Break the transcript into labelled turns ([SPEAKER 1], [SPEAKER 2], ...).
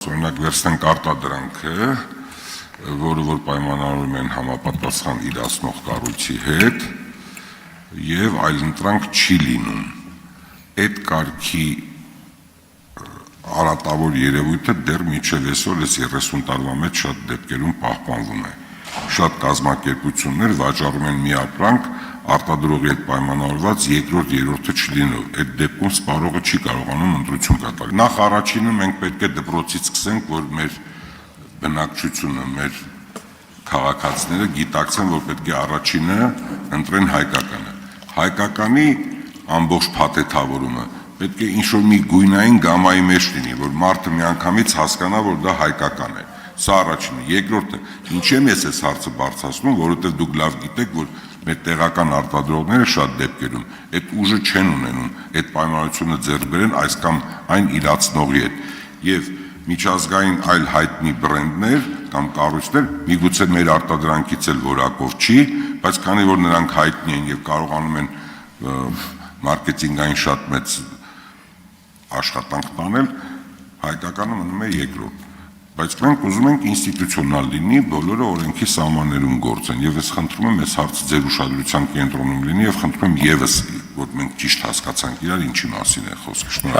[SPEAKER 1] Օրինակ վերցնենք արտադրանքը, որը որ պայմանավորում են համապատասխան իրացնող կառույցի հետ եւ այլընտրանք չի լինում։ Այդ կարգի արատավոր երևույթը դեռ մինչև այսօր այս 30 տարվա մեջ շատ դեպքերում պահպանվում է։ Շատ կազմակերպություններ վաճառում են մի ապրանք արտադրողի հետ պայմանավորված երկրորդ, երրորդը չլինով, այդ դեպքում սպառողը չի կարողանում ընտրություն կատարել։ Նախ առաջինը մենք պետք է դպրոցից սկսենք, որ մեր բնակչությունը, մեր քաղաքացիները գիտակցեն, որ պետք է առաջինը ընտրեն հայկականը։ Հայկականի ամբողջ փաթեթավորումը պետք է ինչ-որ մի գույնային գամայի մեջ լինի, որ մարդը միանգամից հասկանա, որ դա հայկական է։ Սա առաջինը։ Երկրորդը, ինչի՞ եմ ես այս հարցը բարձրացնում, որովհետև դուք լավ գիտեք, որ մեր տեղական արտադրողները շատ դեպքերում այդ ուժը չեն ունենում, այդ պայմանավորությունը ձեռք բերեն այս կամ այն իրացնողի հետ։ Եվ միջազգային այլ հայտնի բրենդներ կամ կառույցներ միգուցե մեր արտադրանքից էլ որակով չի, բայց քանի որ նրանք հայտնի են եւ կարողանում են մարքեթինգային շատ մեծ աշխատանք տանել, հայկականը մնում է երկրորդ։ Բայց մենք ուզում ենք ինստիտուցիոնալ լինի, բոլորը օրենքի սահմաններում գործեն եւ ես խնդրում եմ այս հարցը ձեր ուշադրության կենտրոնում լինի եւ խնդրում եմ եւս որ մենք ճիշտ հասկացանք իրար ինչի մասին է խոսքը։